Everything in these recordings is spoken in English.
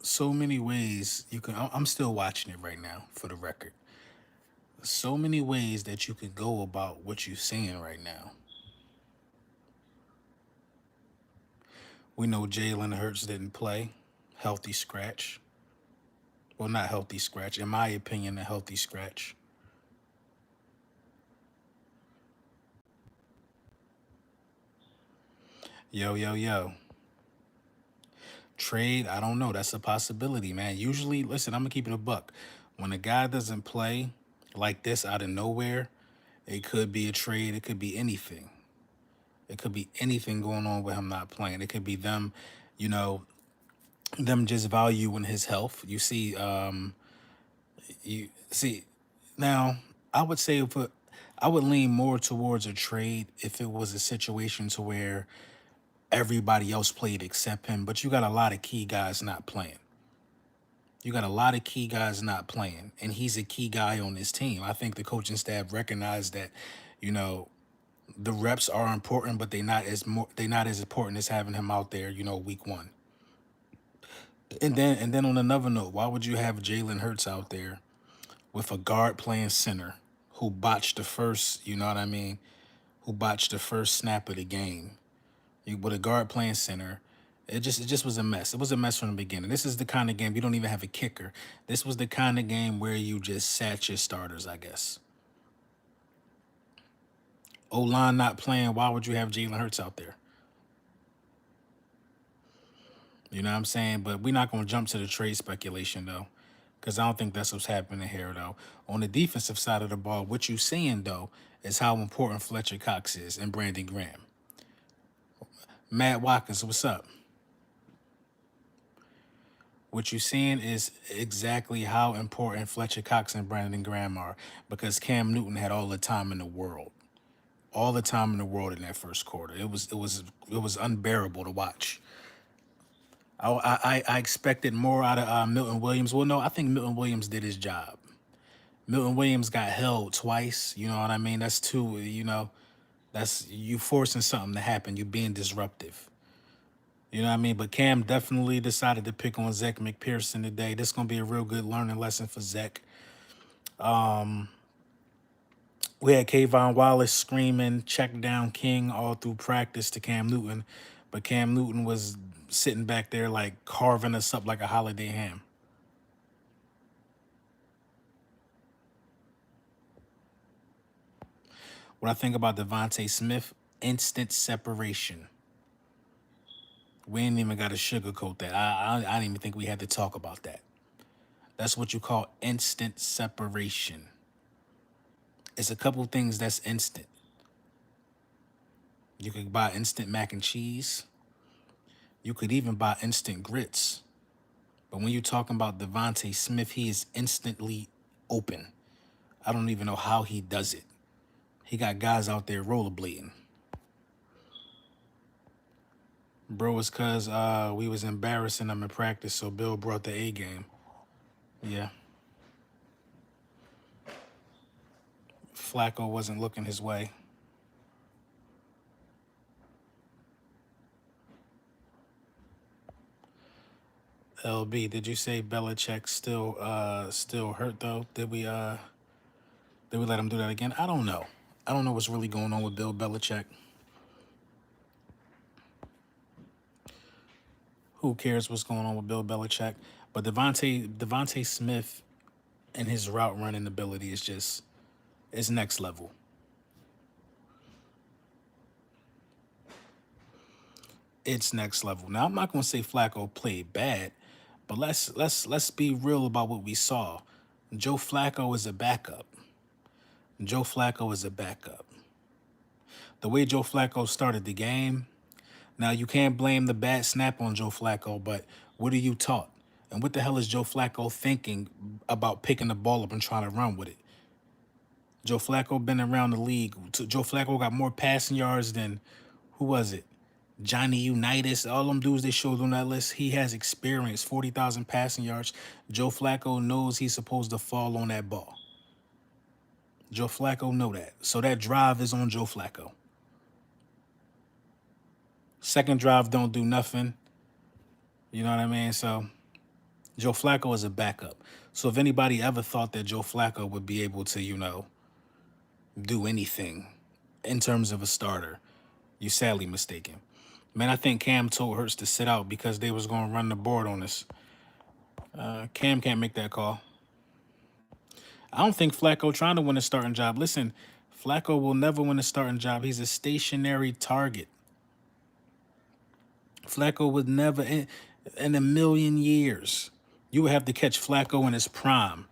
So many ways you can. I'm still watching it right now, for the record. So many ways that you could go about what you're seeing right now. We know Jalen Hurts didn't play. Healthy scratch. Well, not healthy scratch. In my opinion, a healthy scratch. Yo, yo, yo. Trade, I don't know. That's a possibility, man. Usually, listen, I'm going to keep it a buck. When a guy doesn't play like this out of nowhere, it could be a trade. It could be anything. It could be anything going on with him not playing. It could be them, you know, them just valuing his health. You see, now I would say I would lean more towards a trade if it was a situation to where everybody else played except him. But you got a lot of key guys not playing. You got a lot of key guys not playing, and he's a key guy on this team. I think the coaching staff recognized that, you know, the reps are important, but they not as important as having him out there, week one. And then on another note, why would you have Jalen Hurts out there with a guard playing center who botched the first, you know what I mean, who botched the first snap of the game? With a guard playing center, it just was a mess. It was a mess from the beginning. This is the kind of game you don't even have a kicker. This was the kind of game where you just sat your starters, I guess. O-line not playing, why would you have Jalen Hurts out there? You know what I'm saying? But we're not going to jump to the trade speculation, though, because I don't think that's what's happening here, though. On the defensive side of the ball, what you're seeing, though, is how important Fletcher Cox is and Brandon Graham. Matt Watkins, what's up? What you're seeing is exactly how important Fletcher Cox and Brandon Graham are, because Cam Newton had all the time in the world. All the time in the world in that first quarter. It was unbearable to watch. I expected more out of Milton Williams. Well, no, I think Milton Williams did his job. Milton Williams got held twice. You know what I mean? That's two. That's you forcing something to happen. You being disruptive. You know what I mean? But Cam definitely decided to pick on Zach McPherson today. This is gonna be a real good learning lesson for Zach. We had Kayvon Wallace screaming "check down King" all through practice to Cam Newton, but Cam Newton was sitting back there like carving us up like a holiday ham. What I think about Devontae Smith, instant separation. We ain't even got to sugarcoat that. I didn't even think we had to talk about that. That's what you call instant separation. It's a couple things that's instant. You could buy instant mac and cheese. You could even buy instant grits. But when you're talking about Devontae Smith, he is instantly open. I don't even know how he does it. He got guys out there rollerblading. Bro, it's cause we was embarrassing him in practice, so Bill brought the A game. Yeah. Flacco wasn't looking his way. LB, did you say Belichick still hurt though? Did we let him do that again? I don't know. I don't know what's really going on with Bill Belichick. Who cares what's going on with Bill Belichick? But Devontae Smith and his route running ability is next level. It's next level. Now I'm not gonna say Flacco played bad, but let's be real about what we saw. Joe Flacco is a backup. Joe Flacco is a backup. The way Joe Flacco started the game, now you can't blame the bad snap on Joe Flacco, but what are you taught? And what the hell is Joe Flacco thinking about picking the ball up and trying to run with it? Joe Flacco been around the league. Joe Flacco got more passing yards than who was it? Johnny Unitas, all them dudes they showed on that list. He has experience, 40,000 passing yards. Joe Flacco knows he's supposed to fall on that ball. Joe Flacco know that. So that drive is on Joe Flacco. Second drive don't do nothing. You know what I mean? So Joe Flacco is a backup. So if anybody ever thought that Joe Flacco would be able to, do anything in terms of a starter, you're sadly mistaken. Man, I think Cam told Hurts to sit out because they was going to run the board on us. Cam can't make that call. I don't think Flacco trying to win a starting job. Listen, Flacco will never win a starting job. He's a stationary target. Flacco would never, in a million years, you would have to catch Flacco in his prime.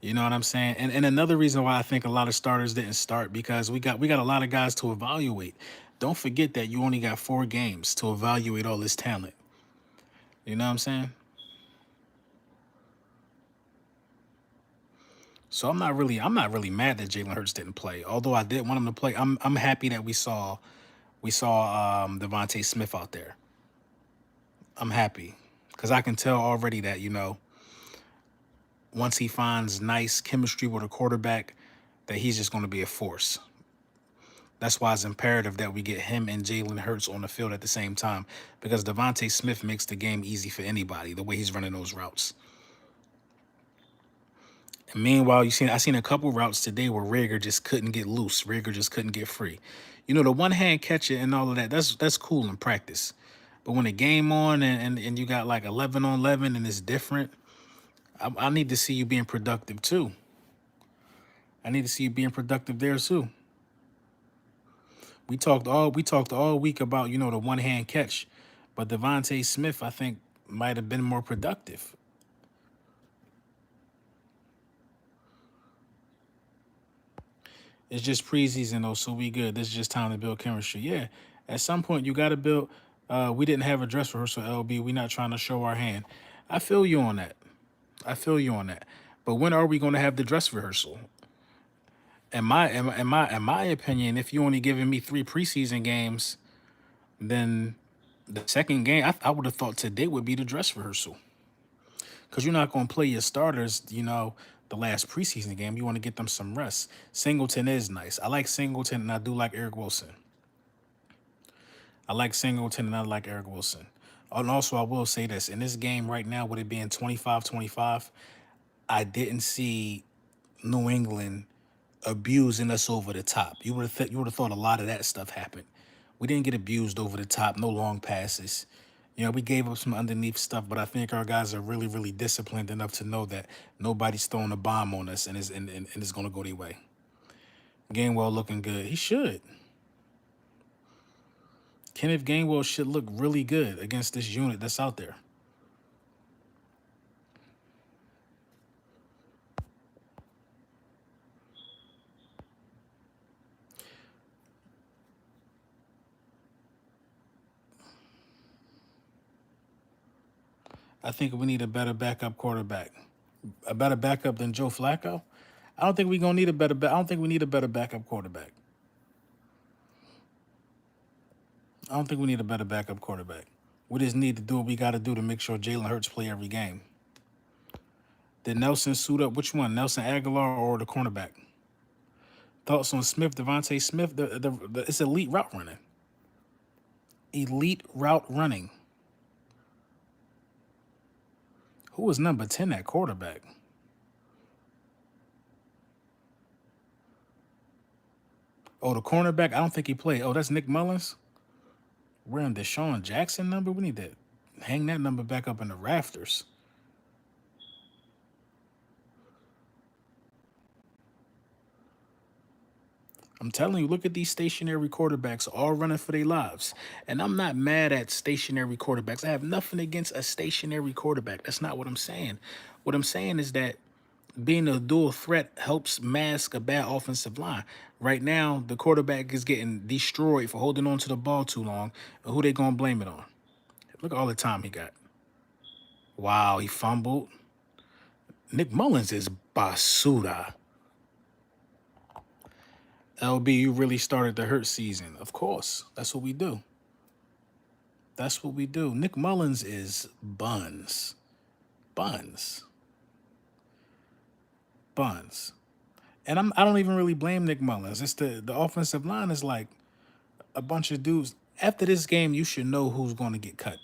You know what I'm saying? And another reason why I think a lot of starters didn't start because we got a lot of guys to evaluate. Don't forget that you only got 4 games to evaluate all this talent. You know what I'm saying? So I'm not really mad that Jalen Hurts didn't play. Although I did want him to play. I'm happy that we saw Devontae Smith out there. I'm happy because I can tell already that once he finds nice chemistry with a quarterback, that he's just going to be a force. That's why it's imperative that we get him and Jalen Hurts on the field at the same time because Devontae Smith makes the game easy for anybody the way he's running those routes. And meanwhile, I seen a couple routes today where Rager just couldn't get loose. Rager just couldn't get free. The one hand catch it and all of that. That's cool in practice. But when the game on and you got like 11 on 11 and it's different, I need to see you being productive too. I need to see you being productive there too. We talked all week about the one hand catch, but Devontae Smith I think might have been more productive. It's just preseason though, so we good. This is just time to build chemistry. Yeah, at some point you got to build. We didn't have a dress rehearsal, LB. We not trying to show our hand. I feel you on that. I feel you on that. But when are we going to have the dress rehearsal? In my opinion, if you only giving me 3 preseason games, then the second game I would have thought today would be the dress rehearsal because you're not going to play your starters. The last preseason game, you want to get them some rest. Singleton is nice. I like Singleton and I do like Eric Wilson. I like Singleton and I like Eric Wilson. And also, I will say this in this game right now, with it being 25-25, I didn't see New England abusing us over the top. You would have thought a lot of that stuff happened. We didn't get abused over the top. No long passes. We gave up some underneath stuff, but I think our guys are really, really disciplined enough to know that nobody's throwing a bomb on us and it's going to go their way. Gainwell looking good. He should. Kenneth Gainwell should look really good against this unit that's out there. I think we need a better backup quarterback. A better backup than Joe Flacco? I don't think we're gonna need a better. I don't think we need a better backup quarterback. I don't think we need a better backup quarterback. We just need to do what we got to do to make sure Jalen Hurts play every game. Did Nelson suit up? Which one, Nelson Aguilar or the cornerback? Thoughts on Smith, Devontae Smith? It's elite route running. Elite route running. Who was number 10 at quarterback? Oh, the cornerback? I don't think he played. Oh, that's Nick Mullins? We're in Deshaun Jackson number? We need to hang that number back up in the rafters. I'm telling you, look at these stationary quarterbacks all running for their lives. And I'm not mad at stationary quarterbacks. I have nothing against a stationary quarterback. That's not what I'm saying. What I'm saying is that being a dual threat helps mask a bad offensive line. Right now, the quarterback is getting destroyed for holding on to the ball too long. And who they gonna blame it on? Look at all the time he got. Wow, he fumbled. Nick Mullins is basura. LB, you really started the hurt season. Of course. That's what we do. That's what we do. Nick Mullins is buns. Buns. Buns. And I don't even really blame Nick Mullins. It's the offensive line is like a bunch of dudes. After this game, you should know who's going to get cut.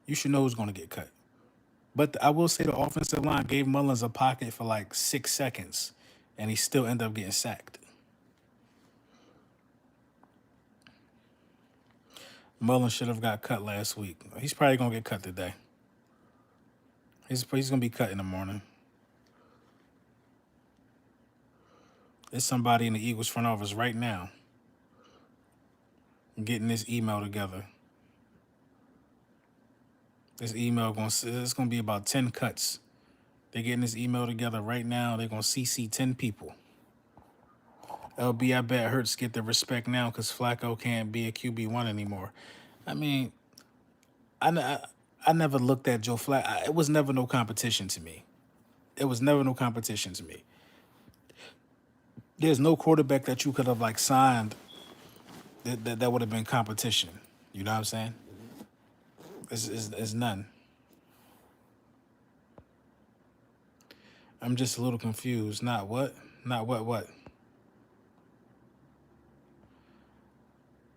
You should know who's going to get cut. But I will say the offensive line gave Mullins a pocket for like 6 seconds, and he still ended up getting sacked. Mullins should have got cut last week. He's probably gonna get cut today. He's gonna be cut in the morning. There's somebody in the Eagles front office right now getting this email together. This email it's gonna be about 10 cuts. They're getting this email together right now. They're gonna CC 10 people. LB, I bet Hurts get the respect now because Flacco can't be a QB1 anymore. I mean, I never looked at Joe Flacco. It was never no competition to me. It was never no competition to me. There's no quarterback that you could have like signed that would have been competition. You know what I'm saying? It's none. I'm just a little confused. Not what? Not what?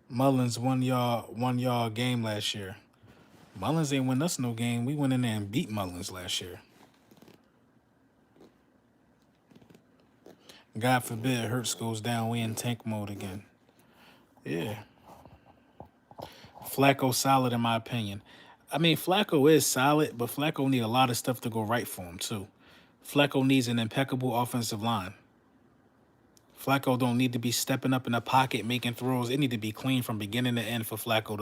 Mullins won y'all game last year. Mullins ain't win us no game. We went in there and beat Mullins last year. God forbid Hurts goes down. We in tank mode again. Yeah. Flacco solid in my opinion. I mean, Flacco is solid, but Flacco need a lot of stuff to go right for him too. Flacco needs an impeccable offensive line. Flacco don't need to be stepping up in the pocket making throws. It need to be clean from beginning to end for Flacco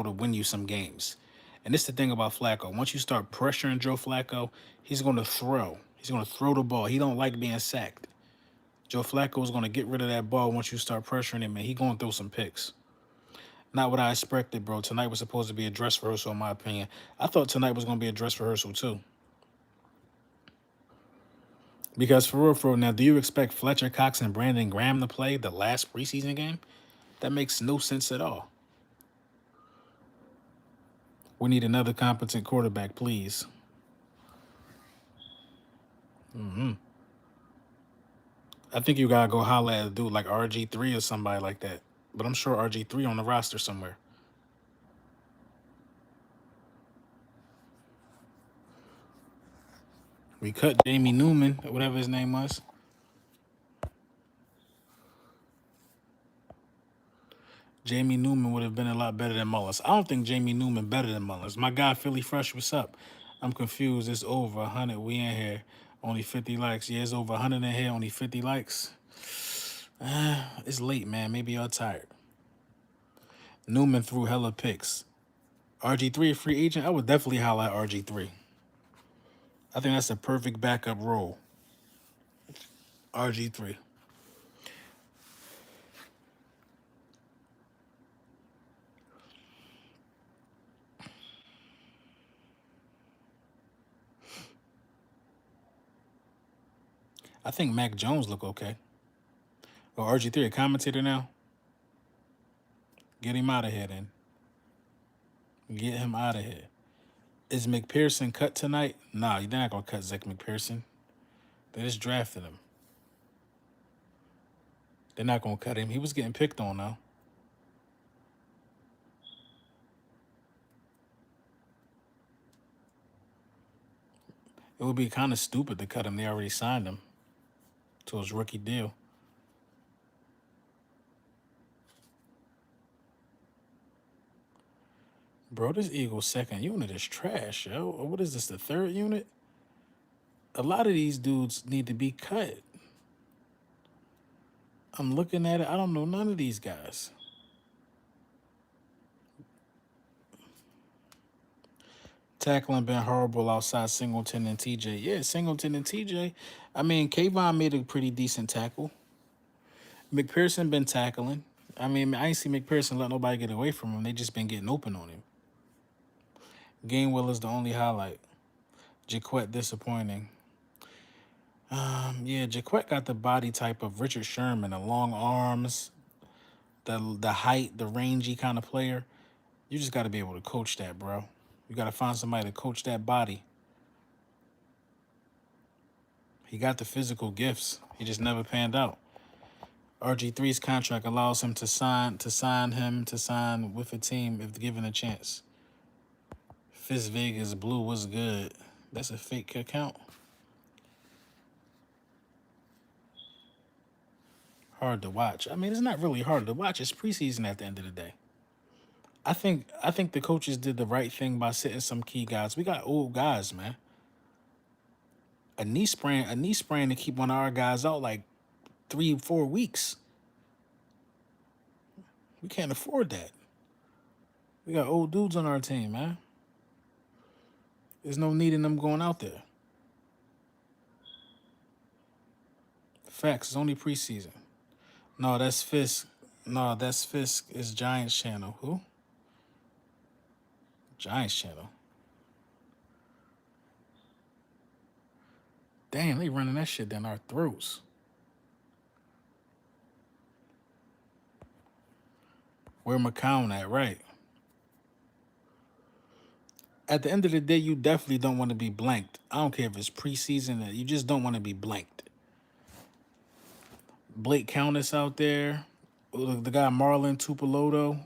to win you some games. And this is the thing about Flacco. Once you start pressuring Joe Flacco, he's going to throw. He's going to throw the ball. He don't like being sacked. Joe Flacco is going to get rid of that ball once you start pressuring him, and he going to throw some picks. Not what I expected, bro. Tonight was supposed to be a dress rehearsal, in my opinion. I thought tonight was going to be a dress rehearsal, too. Because for real, now, do you expect Fletcher Cox and Brandon Graham to play the last preseason game? That makes no sense at all. We need another competent quarterback, please. I think you got to go holler at a dude like RG3 or somebody like that. But I'm sure RG3 on the roster somewhere. We cut Jamie Newman, whatever his name was. Jamie Newman would have been a lot better than Mullins. I don't think Jamie Newman better than Mullins. My guy, Philly Fresh, what's up? I'm confused. It's over 100. We in here. Only 50 likes. Yeah, it's over 100 in here. Only 50 likes. It's late, man. Maybe y'all tired. Newman threw hella picks. RG3 a free agent? I would definitely highlight RG3. I think that's the perfect backup role. RG3. I think Mac Jones look okay. Oh, RG3 a commentator now? Get him out of here then. Get him out of here. Is McPherson cut tonight? Nah, you're not going to cut Zach McPherson. They just drafted him. They're not going to cut him. He was getting picked on now. It would be kind of stupid to cut him. They already signed him to his rookie deal. Bro, this Eagles second unit is trash, yo. What is this, the third unit? A lot of these dudes need to be cut. I'm looking at it. I don't know none of these guys. Tackling been horrible outside Singleton and TJ. Yeah, Singleton and TJ. I mean, Kayvon made a pretty decent tackle. McPherson been tackling. I mean, I ain't see McPherson let nobody get away from him. They just been getting open on him. Gainwell is the only highlight. Jaquette disappointing. Yeah, Jaquette got the body type of Richard Sherman, the long arms, the height, the rangy kind of player. You just got to be able to coach that, bro. You got to find somebody to coach that body. He got the physical gifts. He just never panned out. RG3's contract allows him to sign with a team if given a chance. Fist Vegas Blue was good. That's a fake account. Hard to watch. I mean, it's not really hard to watch. It's preseason at the end of the day. I think the coaches did the right thing by sitting some key guys. We got old guys, man. A knee sprain to keep one of our guys out like 3 4 weeks. We can't afford that. We got old dudes on our team, man. There's no need in them going out there. Facts. It's only preseason. No, that's Fisk. No, that's Fisk. Is Giants channel. Who? Giants channel. Damn, they running that shit down our throats. Where McCown at? Right. At the end of the day, you definitely don't want to be blanked. I don't care if it's preseason. You just don't want to be blanked. Blake Countess out there. The guy Marlon Tupeloto.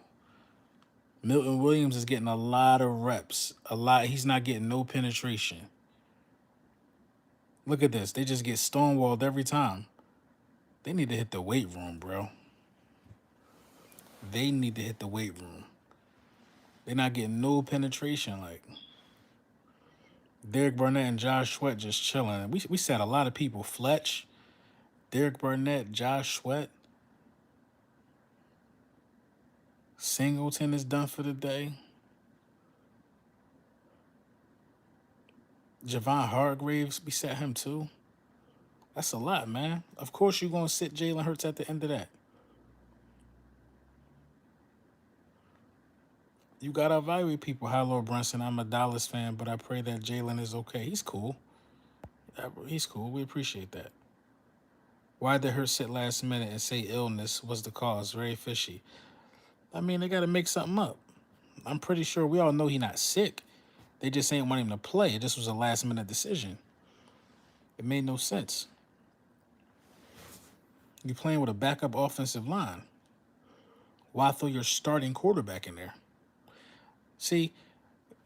Milton Williams is getting a lot of reps. A lot. He's not getting no penetration. Look at this. They just get stonewalled every time. They need to hit the weight room, bro. They need to hit the weight room. They're not getting no penetration. Like Derek Barnett and Josh Sweat just chilling. We said a lot of people. Fletch, Derek Barnett, Josh Sweat. Singleton is done for the day. Javon Hargraves, we set him too. That's a lot, man. Of course you're going to sit Jalen Hurts at the end of that. You got to evaluate people. Hi, Lord Brunson. I'm a Dallas fan, but I pray that Jalen is okay. He's cool. He's cool. We appreciate that. Why did Hurts sit last minute and say illness was the cause? Very fishy. I mean, they got to make something up. I'm pretty sure we all know he's not sick. They just ain't want him to play. This was a last minute decision. It made no sense. You're playing with a backup offensive line. Why throw your starting quarterback in there? See,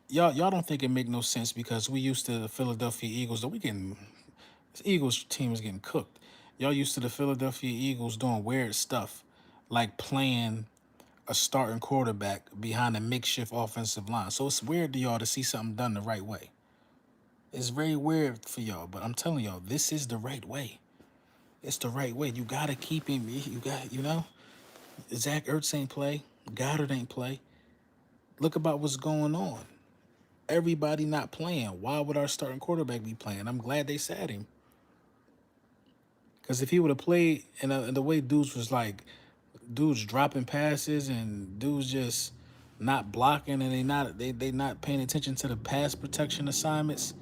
y'all don't think it make no sense because we used to the Philadelphia Eagles. This Eagles team is getting cooked. Y'all used to the Philadelphia Eagles doing weird stuff, like playing a starting quarterback behind a makeshift offensive line. So it's weird to y'all to see something done the right way. It's very weird for y'all, but I'm telling y'all, this is the right way. It's the right way. You gotta keep him. Zach Ertz ain't play. Goddard ain't play. Look about what's going on. Everybody not playing. Why would our starting quarterback be playing? I'm glad they sat him. Because if he would have played in the way dudes was like, dudes dropping passes and dudes just not blocking and they not paying attention to the pass protection assignments.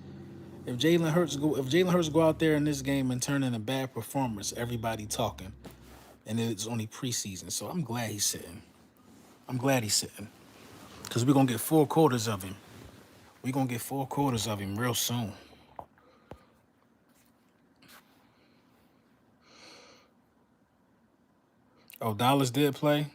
If Jalen Hurts go out there in this game and turn in a bad performance, everybody talking, and it's only preseason. So I'm glad he's sitting. Because we're going to get 4 quarters of him. We're going to get 4 quarters of him real soon. Oh, Dallas did play?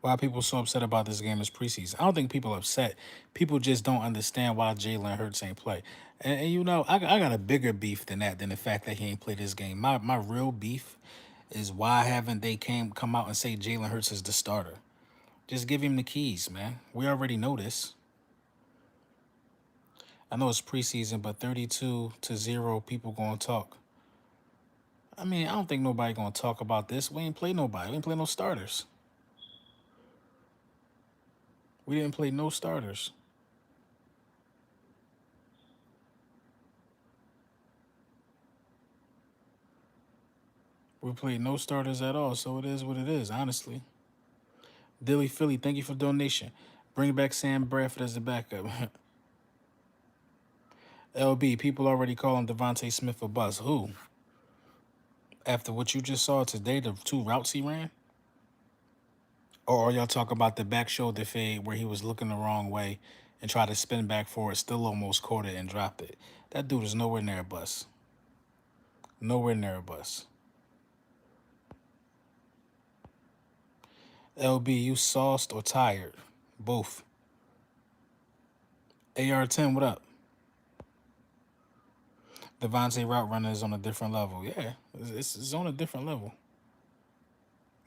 Why are people so upset about this game as preseason? I don't think people are upset. People just don't understand why Jalen Hurts ain't play. And I got a bigger beef than that, than the fact that he ain't played this game. My real beef is why haven't they come out and say Jalen Hurts is the starter? Just give him the keys, man. We already know this. I know it's preseason, but 32-0 people gonna talk. I mean, I don't think nobody gonna talk about this. We ain't play nobody. We ain't play no starters. We didn't play no starters. We played no starters at all, so it is what it is, honestly. Dilly Philly, thank you for donation. Bring back Sam Bradford as the backup. LB, people already calling Devontae Smith a bust. Who? After what you just saw today, the 2 routes he ran? Or are y'all talking about the back shoulder fade where he was looking the wrong way and tried to spin back forward, still almost caught it and dropped it? That dude is nowhere near a bust. Nowhere near a bust. LB, you sauced or tired? Both. AR-10, what up? Devontae route runner is on a different level. Yeah, it's on a different level.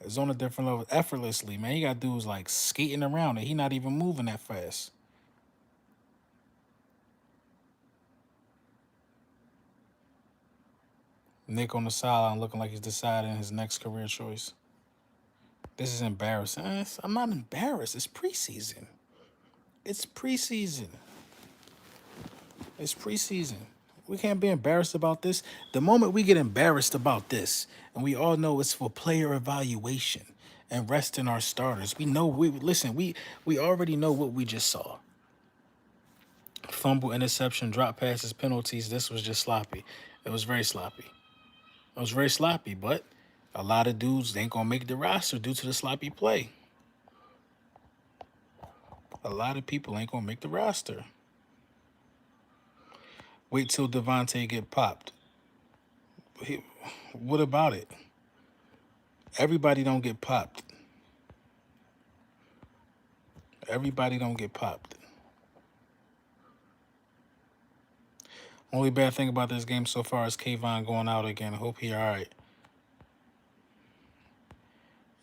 It's on a different level. Effortlessly, man. He got dudes like skating around and he not even moving that fast. Nick on the sideline looking like he's deciding his next career choice. This is embarrassing. I'm not embarrassed. It's preseason. It's preseason. It's preseason. We can't be embarrassed about this. The moment we get embarrassed about this, and we all know it's for player evaluation and resting our starters, we know we already know what we just saw. Fumble, interception, drop passes, penalties. This was just sloppy. It was very sloppy. It was very sloppy, but a lot of dudes ain't gonna make the roster due to the sloppy play. A lot of people ain't gonna make the roster. Wait till Devontae get popped. He, what about it? Everybody don't get popped. Everybody don't get popped. Only bad thing about this game so far is Kayvon going out again. Hope he all right.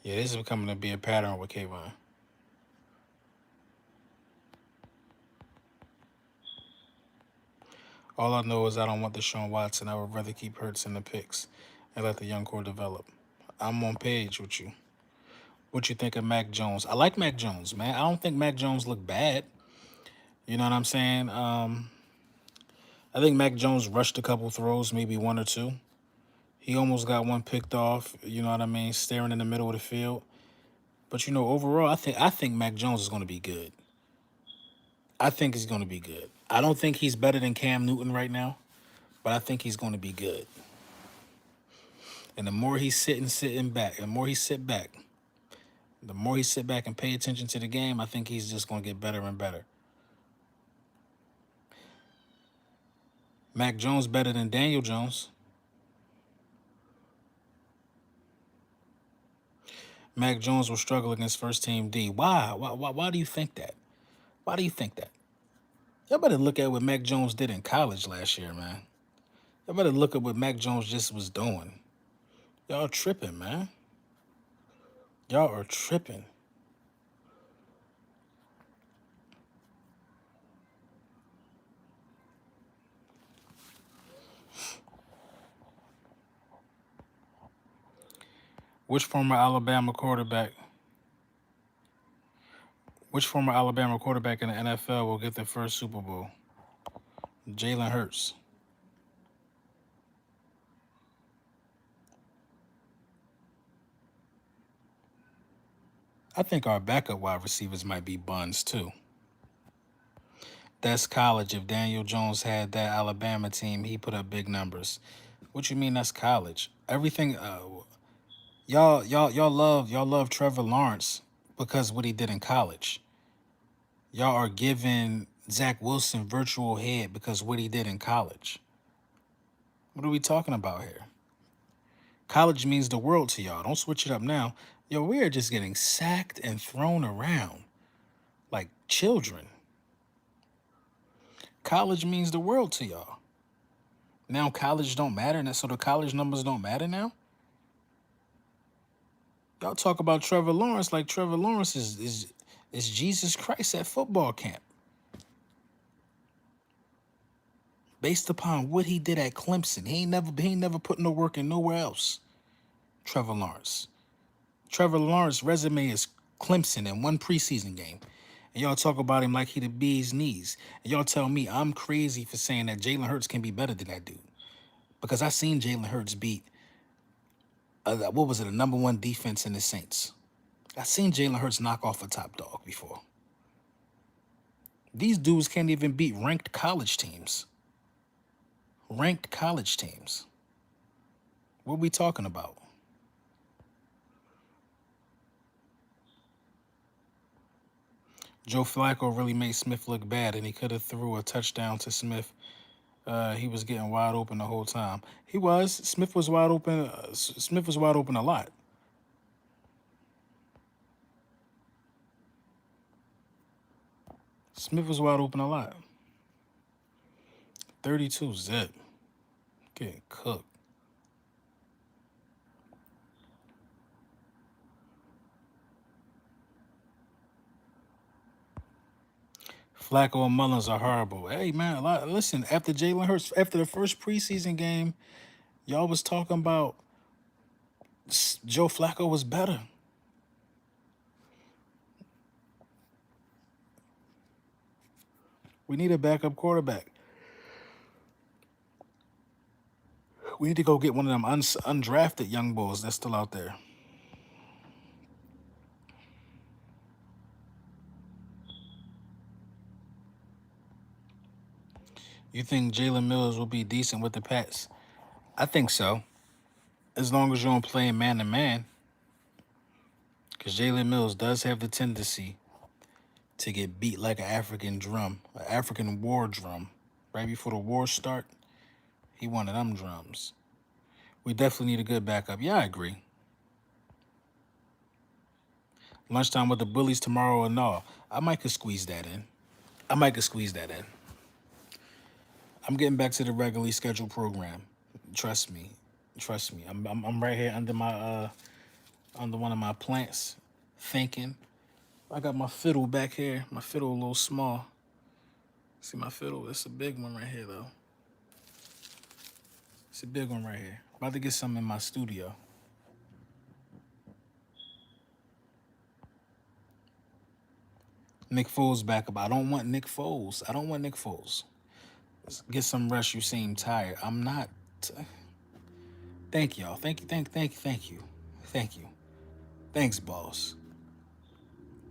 Yeah, this is becoming to be a pattern with Kayvon. All I know is I don't want Deshaun Watson. I would rather keep Hurts in the picks and let the young core develop. I'm on page with you. What you think of Mac Jones? I like Mac Jones, man. I don't think Mac Jones looked bad. You know what I'm saying? I think Mac Jones rushed a couple throws, maybe one or two. He almost got one picked off. You know what I mean? Staring in the middle of the field. But overall, I think Mac Jones is going to be good. I think he's going to be good. I don't think he's better than Cam Newton right now, but I think he's going to be good. And the more he's sitting back, the more he sit back and pay attention to the game, I think he's just going to get better and better. Mac Jones better than Daniel Jones. Mac Jones will struggle against first team D. Why? Why do you think that? Why do you think that? Y'all better look at what Mac Jones did in college last year, man. Y'all better look at what Mac Jones just was doing. Y'all tripping, man. Y'all are tripping. Which former Alabama quarterback? Which former Alabama quarterback in the NFL will get their first Super Bowl? Jalen Hurts. I think our backup wide receivers might be buns too. That's college. If Daniel Jones had that Alabama team, he put up big numbers. What you mean that's college? Everything y'all love Trevor Lawrence because what he did in college. Y'all are giving Zach Wilson virtual head because what he did in college. What are we talking about here? College means the world to y'all. Don't switch it up now. Yo, we are just getting sacked and thrown around like children. College means the world to y'all. Now college don't matter, and so the college numbers don't matter now. Y'all talk about Trevor Lawrence like Trevor Lawrence is Jesus Christ at football camp. Based upon what he did at Clemson, he ain't never put no work in nowhere else. Trevor Lawrence. Trevor Lawrence's resume is Clemson in one preseason game. And y'all talk about him like he the bee's knees. And y'all tell me I'm crazy for saying that Jalen Hurts can be better than that dude. Because I seen Jalen Hurts beat, what was it, the number one defense in the Saints. I seen Jalen Hurts knock off a top dog before. These dudes can't even beat ranked college teams. Ranked college teams. What we talking about? Joe Flacco really made Smith look bad, and he could have threw a touchdown to Smith. He was getting wide open the whole time. He was. Smith was wide open. Smith was wide open a lot. Smith was wide open a lot. 32 zip. Getting cooked. Flacco and Mullins are horrible. Hey man, listen. After Jalen Hurts, after the first preseason game, y'all was talking about Joe Flacco was better. We need a backup quarterback. We need to go get one of them undrafted young bulls that's still out there. You think Jalen Mills will be decent with the Pats? I think so, as long as you don't play man to man. Because Jalen Mills does have the tendency to get beat like an African drum, an African war drum. Right before the war start, he one of them drums. We definitely need a good backup. Yeah, I agree. Lunchtime with the bullies tomorrow or no. I might could squeeze that in. I might could squeeze that in. I'm getting back to the regularly scheduled program. Trust me. Trust me. I'm right here under my under one of my plants thinking. I got my fiddle back here. My fiddle a little small. See my fiddle? It's a big one right here though. It's a big one right here. About to get some in my studio. Nick Foles back up. I don't want Nick Foles. I don't want Nick Foles. Get some rest. You seem tired. I'm not. Thank y'all. Thank you. Thank you. Thank you. Thanks, boss.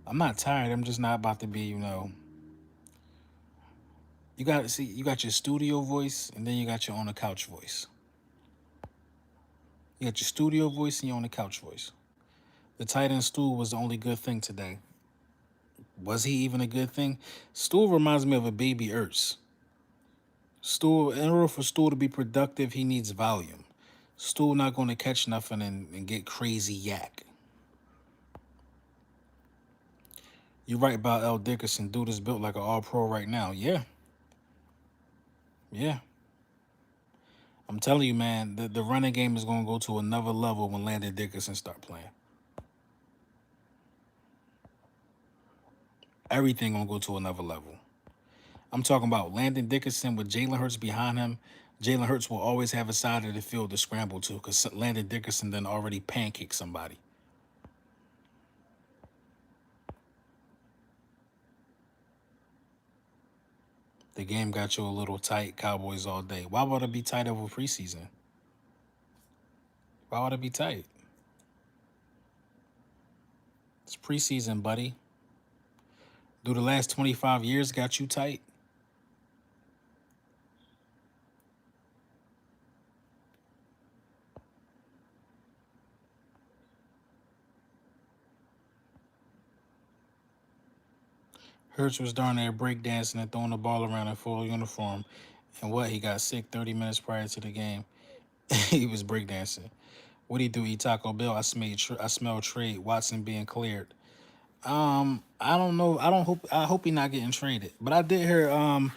I'm not tired. I'm just not about to be, you got to see, you got your studio voice and then you got your on the couch voice. You got your studio voice and your on the couch voice. The tight end stool was the only good thing today. Was he even a good thing? Stool reminds me of a baby Ertz. Stool, in order for Stool to be productive, he needs volume. Stool not going to catch nothing and get crazy yak. You're right about L. Dickerson. Dude is built like an all-pro right now. Yeah. Yeah. I'm telling you, man, the running game is going to go to another level when Landon Dickerson start playing. Everything going to go to another level. I'm talking about Landon Dickerson with Jalen Hurts behind him. Jalen Hurts will always have a side of the field to scramble to because Landon Dickerson then already pancaked somebody. The game got you a little tight, Cowboys all day. Why would it be tight over preseason? Why would it be tight? It's preseason, buddy. Do the last 25 years got you tight? Hurts was darn near breakdancing and throwing the ball around in full uniform. And what? He got sick 30 minutes prior to the game. He was breakdancing. What would he do? Eat Taco Bell? I smell trade. Watson being cleared. I don't know. I hope he not getting traded. But I did hear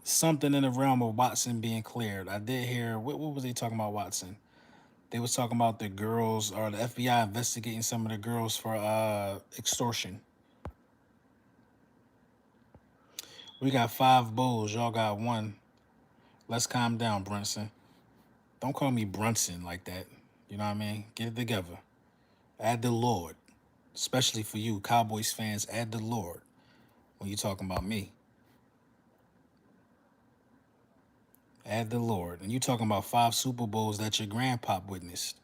something in the realm of Watson being cleared. I did hear what was they talking about Watson? They was talking about the girls or the FBI investigating some of the girls for extortion. We got 5 bulls. Y'all got 1. Let's calm down, Brunson. Don't call me Brunson like that. You know what I mean? Get it together. Add the Lord. Especially for you, Cowboys fans, add the Lord when you talking about me. Add the Lord. And you talking about 5 Super Bowls that your grandpop witnessed.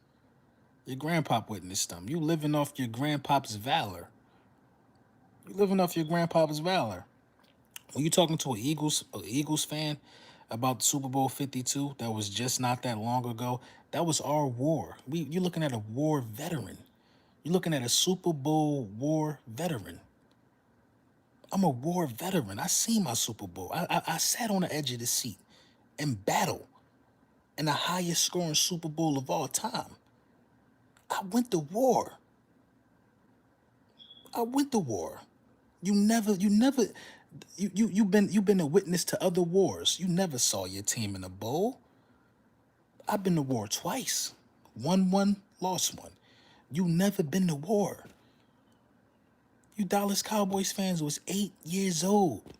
Your grandpop witnessed them. You living off your grandpop's valor. You living off your grandpop's valor. When you talking to an Eagles fan about Super Bowl 52, that was just not that long ago, that was our war. You looking at a war veteran. You're looking at a Super Bowl war veteran. I'm a war veteran. I seen my Super Bowl. I sat on the edge of the seat and battle in the highest scoring Super Bowl of all time. I went to war. I went to war. You never. You've been a witness to other wars. You never saw your team in a bowl. I've been to war twice. Won one, lost one. You never been to war. You Dallas Cowboys fans was 8 years old,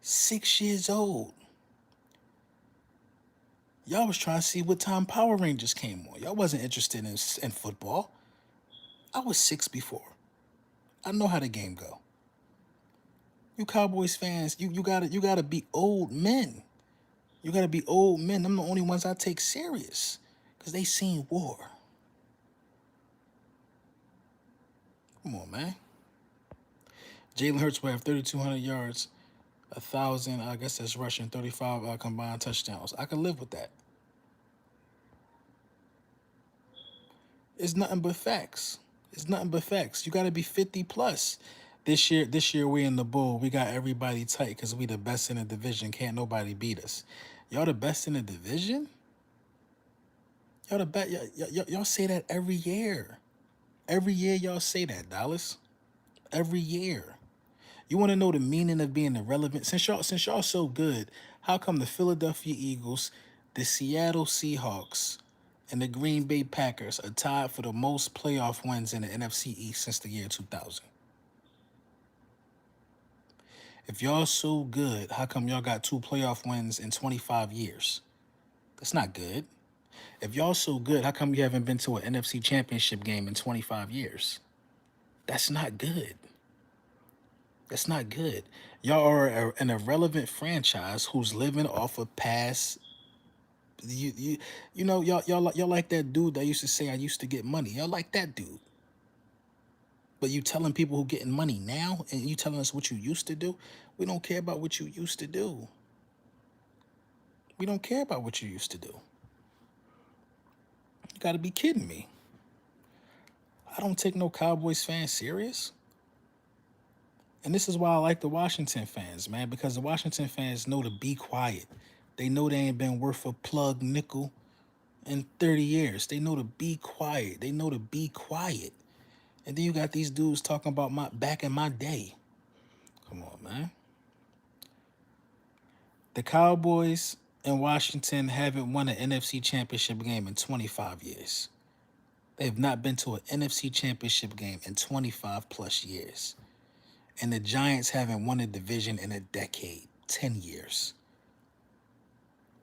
6 years old. Y'all was trying to see what time Power Rangers came on. Y'all wasn't interested in football. I was six before. I know how the game go. You Cowboys fans, you gotta be old men. You gotta be old men. I'm the only ones I take serious. Cause they seen war. Come on, man. Jalen Hurts will have 3,200 yards, 1,000. I guess that's rushing. 35 combined touchdowns. I can live with that. It's nothing but facts. It's nothing but facts. You got to be 50 plus. This year we in the bowl. We got everybody tight because we the best in the division. Can't nobody beat us. Y'all the best in the division. Y'all the best. Y'all say that every year. Every year y'all say that, Dallas. Every year. You want to know the meaning of being irrelevant? Since y'all so good, how come the Philadelphia Eagles, the Seattle Seahawks, and the Green Bay Packers are tied for the most playoff wins in the NFC East since the year 2000? If y'all so good, how come y'all got two playoff wins in 25 years? That's not good. If y'all so good, how come you haven't been to an NFC championship game in 25 years? That's not good. That's not good. Y'all are an irrelevant franchise who's living off of past. Y'all like that dude that used to say I used to get money. Y'all like that dude. But you telling people who getting money now, and you telling us what you used to do. We don't care about what you used to do. We don't care about what you used to do. You got to be kidding me. I don't take no Cowboys fans serious. And this is why I like the Washington fans, man, because the Washington fans know to be quiet. They know they ain't been worth a plug nickel in 30 years. They know to be quiet. They know to be quiet. And then you got these dudes talking about my back in my day. Come on, man. The Cowboys in Washington haven't won an NFC championship game in 25 years. They have not been to an NFC championship game in 25 plus years. And the Giants haven't won a division in a decade, 10 years.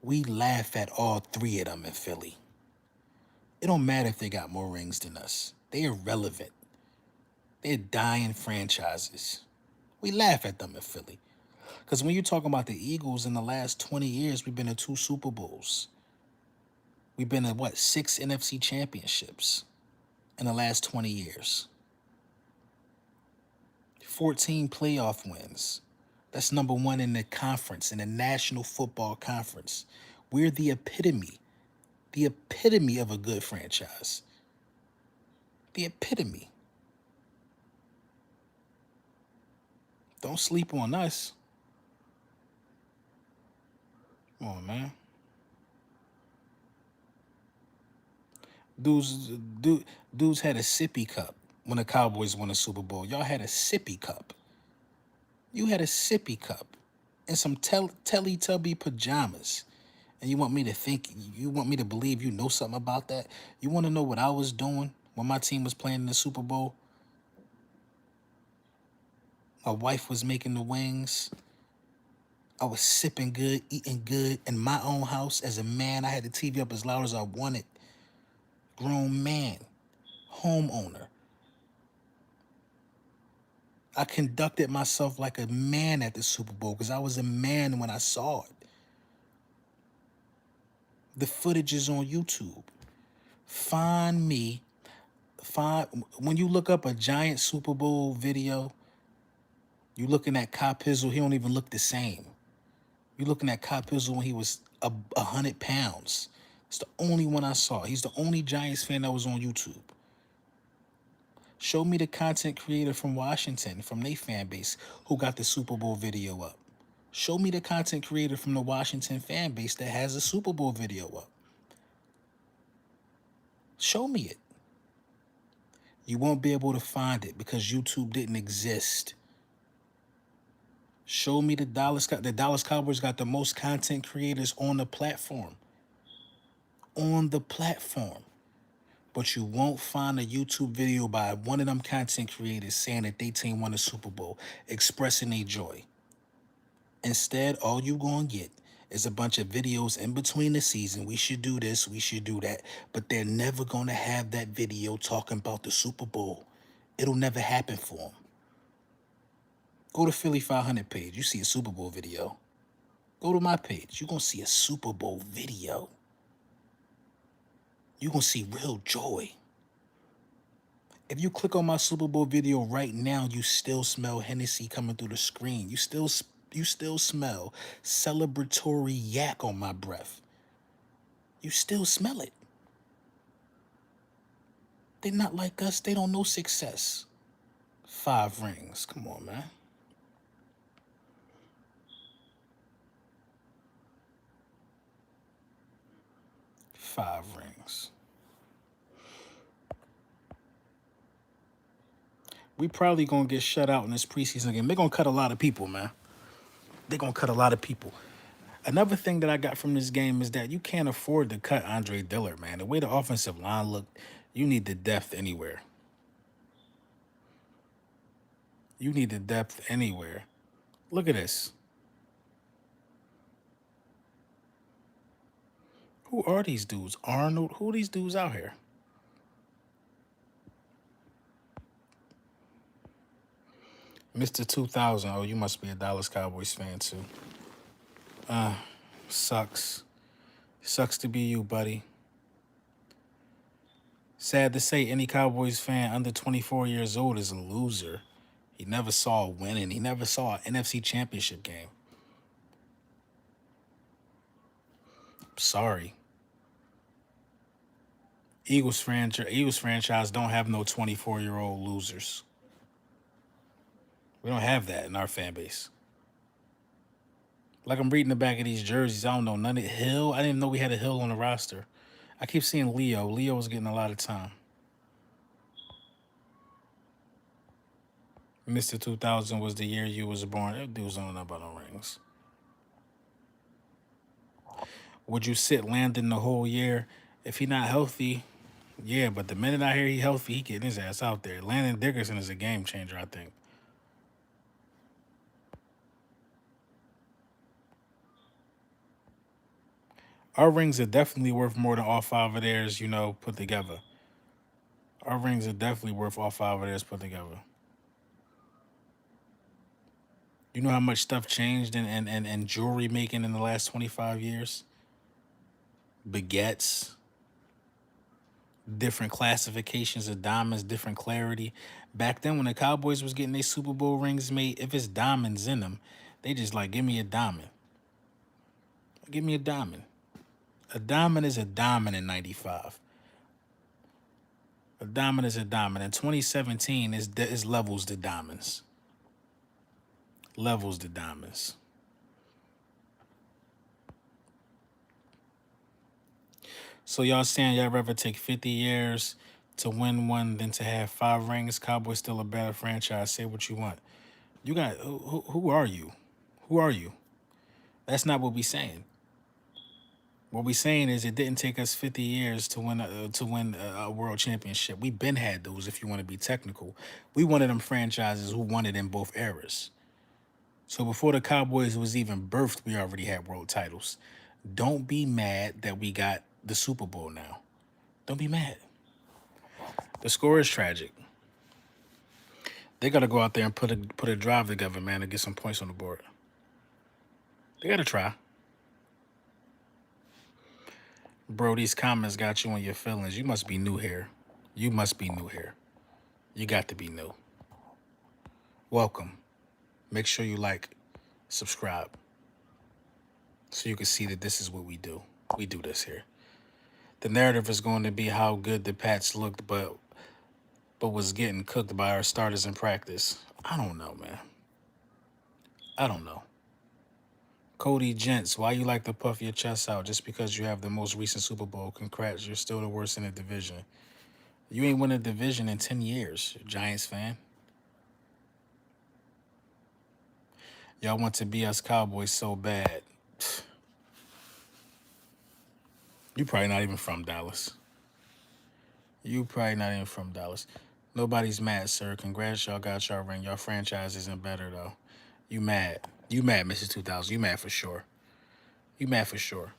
We laugh at all three of them in Philly. It don't matter if they got more rings than us. They irrelevant. They're dying franchises. We laugh at them in Philly. Because when you're talking about the Eagles in the last 20 years, we've been in 2 Super Bowls. We've been in, 6 NFC championships in the last 20 years. 14 playoff wins. That's number 1 in the conference, in the National Football Conference. We're the epitome of a good franchise. The epitome. Don't sleep on us. Come on, man. Dudes, dudes had a sippy cup when the Cowboys won a Super Bowl. Y'all had a sippy cup. You had a sippy cup and some Teletubby pajamas. And you want me to believe you know something about that? You want to know what I was doing when my team was playing in the Super Bowl? My wife was making the wings. I was sipping good, eating good in my own house as a man. I had the TV up as loud as I wanted. Grown man, homeowner. I conducted myself like a man at the Super Bowl because I was a man when I saw it. The footage is on YouTube. Find when you look up a Giant Super Bowl video, you looking at Kyle Pizzle, he don't even look the same. You looking at Kyle Pizzle when he was 100 pounds. It's the only one I saw. He's the only Giants fan that was on YouTube. Show me the content creator from Washington, from their fan base, who got the Super Bowl video up. Show me the content creator from the Washington fan base that has a Super Bowl video up. Show me it. You won't be able to find it because YouTube didn't exist. Show me the Dallas Cowboys got the most content creators on the platform. On the platform. But you won't find a YouTube video by one of them content creators saying that they team won a Super Bowl, expressing their joy. Instead, all you gonna get is a bunch of videos in between the season. We should do this, we should do that. But they're never gonna have that video talking about the Super Bowl. It'll never happen for them. Go to Philly 500 page, you see a Super Bowl video. Go to my page, you're gonna see a Super Bowl video. You're gonna see real joy. If you click on my Super Bowl video right now, you still smell Hennessy coming through the screen. You still smell celebratory yak on my breath. You still smell it. They're not like us. They don't know success. 5 rings. Come on, man. 5 rings. We probably gonna get shut out in this preseason game. They're gonna cut a lot of people, man. They're gonna cut a lot of people. Another thing that I got from this game is that you can't afford to cut Andre Dillard, man. The way the offensive line looked, you need the depth anywhere. You need the depth anywhere. Look at this. Who are these dudes? Arnold? Who are these dudes out here? Mr. 2000. Oh, you must be a Dallas Cowboys fan too. Sucks. Sucks to be you, buddy. Sad to say, any Cowboys fan under 24 years old is a loser. He never saw a winning. He never saw an NFC Championship game. Sorry. Eagles franchise don't have no 24-year-old losers. We don't have that in our fan base. Like I'm reading the back of these jerseys, I don't know none of Hill. I didn't even know we had a Hill on the roster. I keep seeing Leo. Leo was getting a lot of time. Mr. 2000 was the year you was born. That dude was on about no rings. Would you sit Landon the whole year? If he not healthy, yeah, but the minute I hear he healthy, he getting his ass out there. Landon Dickerson is a game changer, I think. Our rings are definitely worth more than all 5 of theirs, put together. Our rings are definitely worth all 5 of theirs put together. You know how much stuff changed in jewelry making in the last 25 years? Baguettes, different classifications of diamonds, different clarity. Back then when the Cowboys was getting their Super Bowl rings made, if it's diamonds in them, they just like, give me a diamond. Give me a diamond. A diamond is a diamond in 95. A diamond is a diamond. In 2017, is levels to diamonds. Levels to diamonds. So y'all saying y'all rather take 50 years to win one than to have 5 rings? Cowboys still a better franchise. Say what you want. You got who are you? Who are you? That's not what we saying. What we saying is it didn't take us 50 years to win a world championship. We've been had those. If you want to be technical, we one of them franchises who won it in both eras. So before the Cowboys was even birthed, we already had world titles. Don't be mad that we got the Super Bowl now. Don't be mad. The score is tragic. They got to go out there and put a drive together, man, to get some points on the board. They got to try. Bro, these comments got you on your feelings. You must be new here. You must be new here. You got to be new. Welcome. Make sure you like, subscribe, so you can see that this is what we do. We do this here. The narrative is going to be how good the Pats looked, but was getting cooked by our starters in practice. I don't know, man. I don't know. Cody Gents, why you like to puff your chest out just because you have the most recent Super Bowl? Congrats, you're still the worst in the division. You ain't won a division in 10 years, Giants fan. Y'all want to be us Cowboys so bad. You probably not even from Dallas. You probably not even from Dallas. Nobody's mad, sir. Congrats, y'all got y'all ring. Your franchise isn't better though. You mad? You mad, Mrs. 2000? You mad for sure? You mad for sure?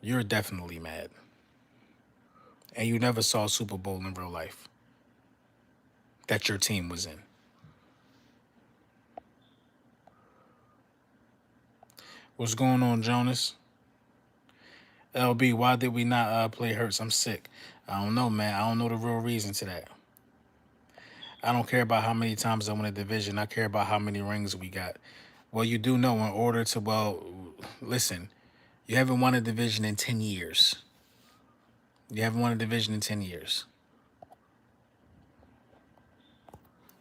You're definitely mad. And you never saw a Super Bowl in real life that your team was in. What's going on, Jonas? LB, why did we not play Hurts? I'm sick. I don't know, man. I don't know the real reason to that. I don't care about how many times I win a division. I care about how many rings we got. Well, you do know in order to, well, listen, you haven't won a division in 10 years. You haven't won a division in 10 years.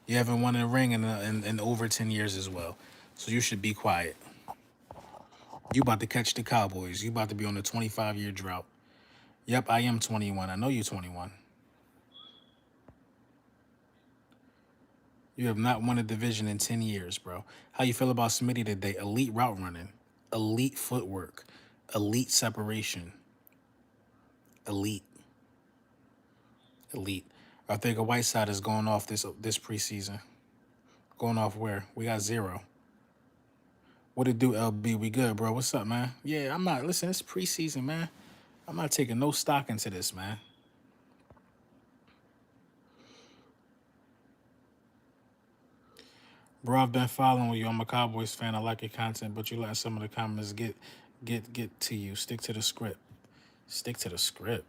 You haven't won a ring in over 10 years as well. So you should be quiet. You about to catch the Cowboys. You about to be on a 25-year drought. Yep, I am 21. I know you're 21. You have not won a division in 10 years, bro. How you feel about Smitty today? Elite route running, elite footwork, elite separation, elite, elite. I think a Whiteside is going off this preseason. Going off where? We got zero. What it do, LB? We good, bro. What's up, man? Yeah, I'm not. Listen, it's preseason, man. I'm not taking no stock into this, man. Bro, I've been following you. I'm a Cowboys fan. I like your content, but you letting some of the comments get to you. Stick to the script. Stick to the script.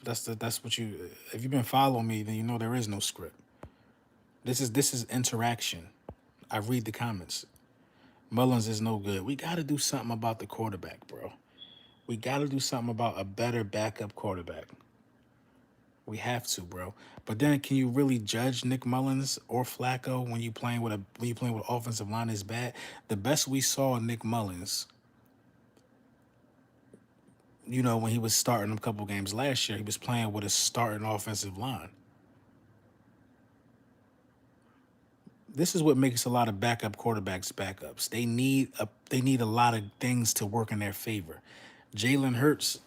That's what you. If you've been following me, then you know there is no script. This is interaction. I read the comments. Mullins is no good. We got to do something about the quarterback, bro. We got to do something about a better backup quarterback. We have to, bro. But then, can you really judge Nick Mullins or Flacco when you playing with offensive line is bad? The best we saw Nick Mullins, when he was starting a couple games last year, he was playing with a starting offensive line. This is what makes a lot of backup quarterbacks backups. They need a lot of things to work in their favor. Jalen Hurts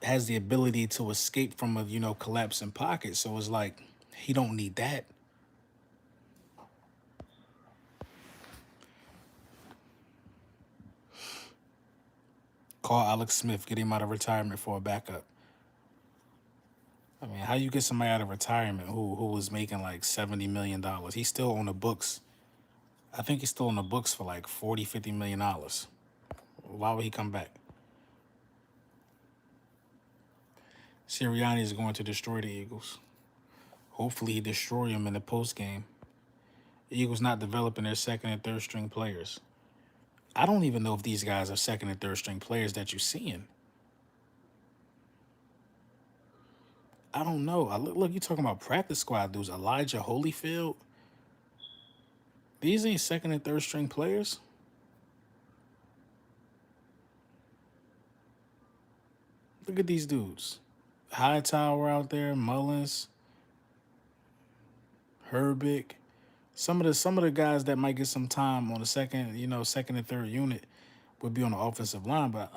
has the ability to escape from a collapsing pocket, so it's like he don't need that. Call Alex Smith, get him out of retirement for a backup. I mean, how you get somebody out of retirement who was making like $70 million? He's still on the books. I think he's still on the books for like 40, $50 million. Why would he come back? Sirianni is going to destroy the Eagles. Hopefully, he destroy them in the post game. The Eagles not developing their second and third string players. I don't even know if these guys are second and third string players that you're seeing. I don't know. Look, you talking about practice squad dudes. Elijah Holyfield. These ain't second and third string players. Look at these dudes. Hightower out there, Mullins, Herbick. Some of the guys that might get some time on the second and third unit would be on the offensive line, but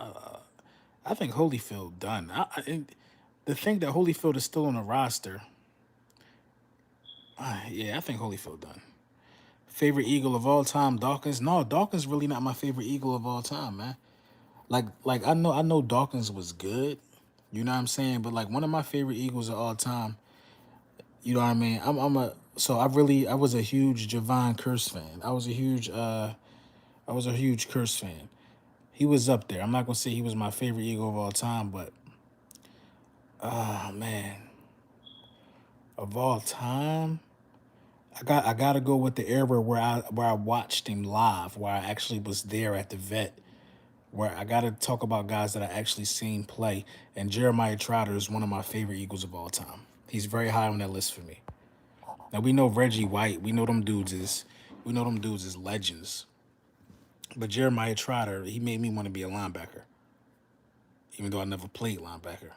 I think Holyfield done. The thing that Holyfield is still on the roster, yeah, I think Holyfield done. Favorite Eagle of all time, Dawkins? No, Dawkins really not my favorite Eagle of all time, man. Like I know Dawkins was good, you know what I'm saying, but like one of my favorite Eagles of all time, you know what I mean. I was a huge Javon Curse fan. I was a huge Curse fan. He was up there. I'm not gonna say he was my favorite Eagle of all time, but oh man, of all time, I gotta go with the era where I watched him live, where I actually was there at the vet. Where I gotta talk about guys that I actually seen play, and Jeremiah Trotter is one of my favorite Eagles of all time. He's very high on that list for me. Now we know Reggie White, we know them dudes is legends. But Jeremiah Trotter, he made me want to be a linebacker, even though I never played linebacker.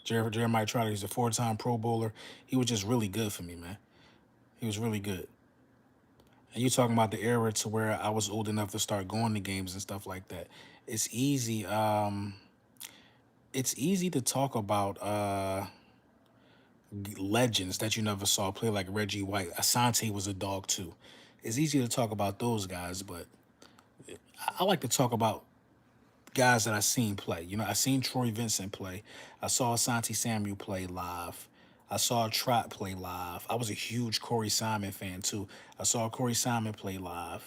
Jeremiah Trotter, he's a four-time Pro Bowler. He was just really good for me, man. He was really good. And you talking about the era to where I was old enough to start going to games and stuff like that. It's easy. It's easy to talk about legends that you never saw play like Reggie White. Asante was a dog too. It's easy to talk about those guys, but I like to talk about guys that I seen play. You know, I seen Troy Vincent play. I saw Asante Samuel play live. I saw Trot play live. I was a huge Corey Simon fan too. I saw Corey Simon play live.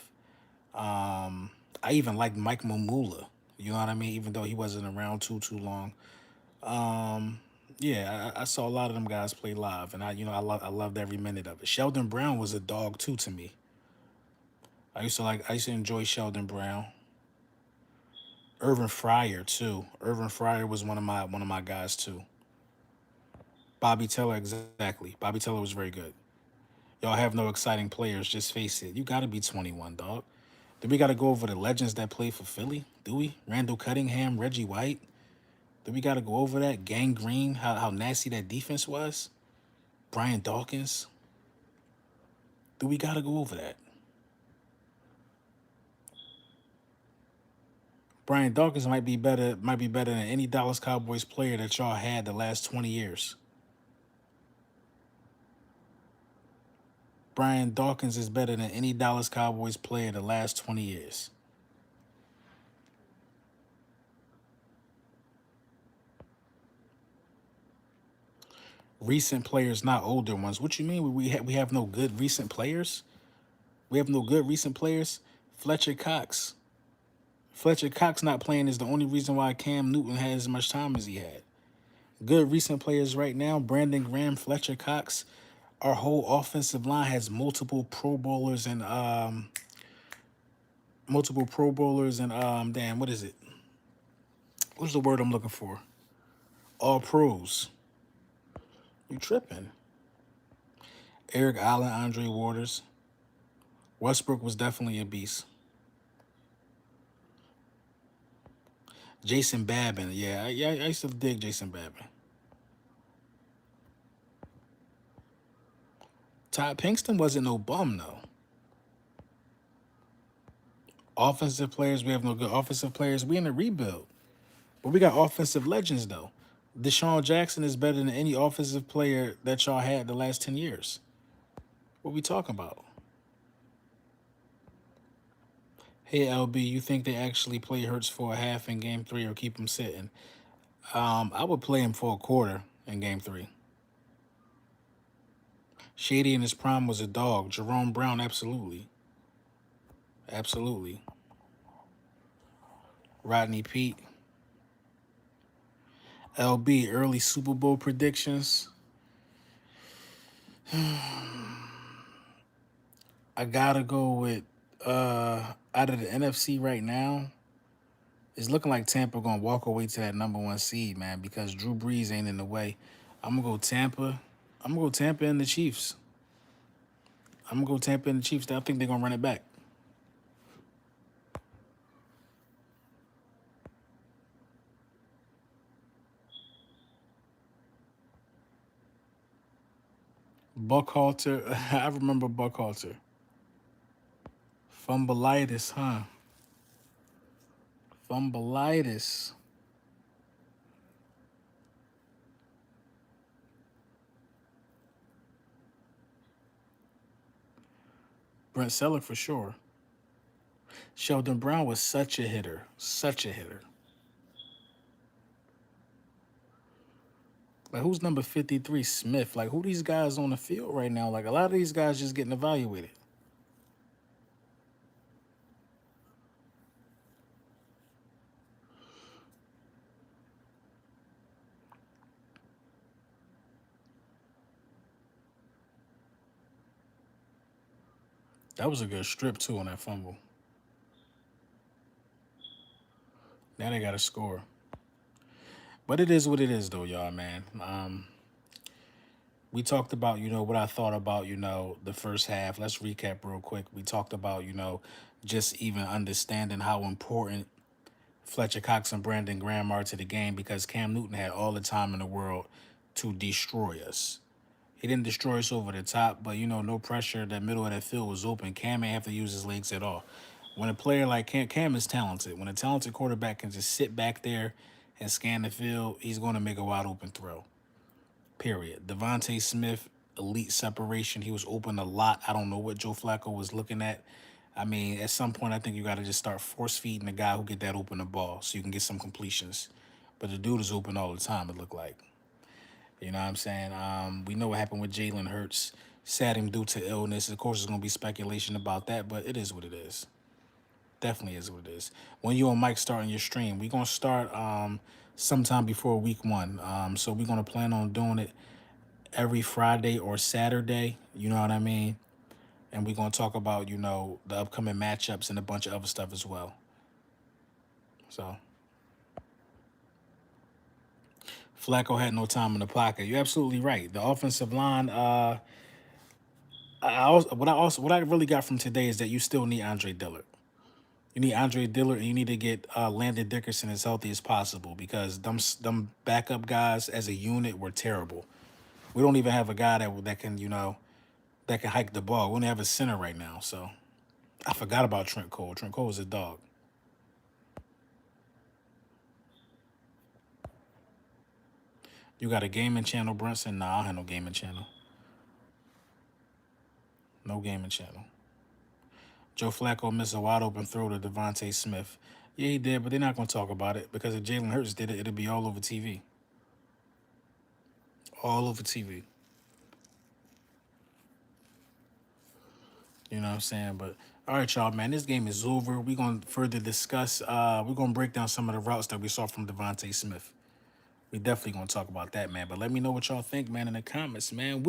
I even liked Mike Mamula. You know what I mean? Even though he wasn't around too long. Yeah, I saw a lot of them guys play live, and I loved every minute of it. Sheldon Brown was a dog too to me. I used to enjoy Sheldon Brown. Irvin Fryer too. Irvin Fryer was one of my guys too. Bobby Teller, exactly. Bobby Teller was very good. Y'all have no exciting players. Just face it. You got to be 21, dog. Do we got to go over the legends that played for Philly? Do we? Randall Cunningham, Reggie White. Do we got to go over that? Gang Green, how nasty that defense was? Brian Dawkins. Do we got to go over that? Brian Dawkins might be better than any Dallas Cowboys player that y'all had the last 20 years. Brian Dawkins is better than any Dallas Cowboys player the last 20 years. Recent players, not older ones. What you mean? We have no good recent players? We have no good recent players? Fletcher Cox. Fletcher Cox not playing is the only reason why Cam Newton had as much time as he had. Good recent players right now, Brandon Graham, Fletcher Cox. Our whole offensive line has multiple Pro Bowlers and damn, what is it? What's the word I'm looking for? All pros. You tripping. Eric Allen, Andre Waters. Westbrook was definitely a beast. Jason Babin, yeah, I used to dig Jason Babin. Todd Pinkston wasn't no bum though. Offensive players, we have no good offensive players. We in a rebuild, but we got offensive legends though. Deshaun Jackson is better than any offensive player that y'all had the last 10 years. What we talking about? Hey LB, you think they actually play Hurts for a half in Game 3 or keep him sitting? I would play him for a quarter in Game 3. Shady in his prime was a dog. Jerome Brown, absolutely, absolutely. Rodney Pete, LB, early Super Bowl predictions. I gotta go with out of the NFC right now. It's looking like Tampa gonna walk away to that number one seed, man, because Drew Brees ain't in the way. I'm gonna go Tampa. I'm gonna go Tampa and the Chiefs. I'm gonna go Tampa and the Chiefs. I think they're gonna run it back. Buckhalter, I remember Buckhalter. Fumbleitis, huh? Fumbleitis. Brent Selleck for sure. Sheldon Brown was such a hitter, such a hitter. Like who's number 53? Smith. Like who these guys on the field right now? Like a lot of these guys just getting evaluated. That was a good strip too on that fumble. Now they got to score. But it is what it is though, y'all, man. We talked about, what I thought about, the first half. Let's recap real quick. We talked about, just even understanding how important Fletcher Cox and Brandon Graham are to the game because Cam Newton had all the time in the world to destroy us. He didn't destroy us over the top, but no pressure. That middle of that field was open. Cam ain't have to use his legs at all. When a player like Cam is talented. When a talented quarterback can just sit back there and scan the field, he's going to make a wide open throw. Period. Devontae Smith, elite separation. He was open a lot. I don't know what Joe Flacco was looking at. I mean, at some point, I think you got to just start force feeding the guy who get that open the ball so you can get some completions. But the dude is open all the time, it looked like. You know what I'm saying? We know what happened with Jalen Hurts. Sat him due to illness. Of course, there's going to be speculation about that, but it is what it is. Definitely is what it is. When you and Mike starting your stream, we're going to start sometime before week 1. So we're going to plan on doing it every Friday or Saturday. You know what I mean? And we're going to talk about, the upcoming matchups and a bunch of other stuff as well. So Flacco had no time in the pocket. You're absolutely right. The offensive line, what I really got from today is that you still need Andre Dillard. You need Andre Dillard, and you need to get Landon Dickerson as healthy as possible because them backup guys as a unit were terrible. We don't even have a guy that can that can hike the ball. We only have a center right now, so I forgot about Trent Cole. Trent Cole is a dog. You got a gaming channel, Brunson? Nah, I don't have no gaming channel. No gaming channel. Joe Flacco missed a wide open throw to Devontae Smith. Yeah, he did, but they're not going to talk about it because if Jalen Hurts did it, it'll be all over TV. All over TV. You know what I'm saying? But all right, y'all, man, this game is over. We're going to further discuss. We're going to break down some of the routes that we saw from Devontae Smith. We definitely going to talk about that, man. But let me know what y'all think, man, in the comments, man.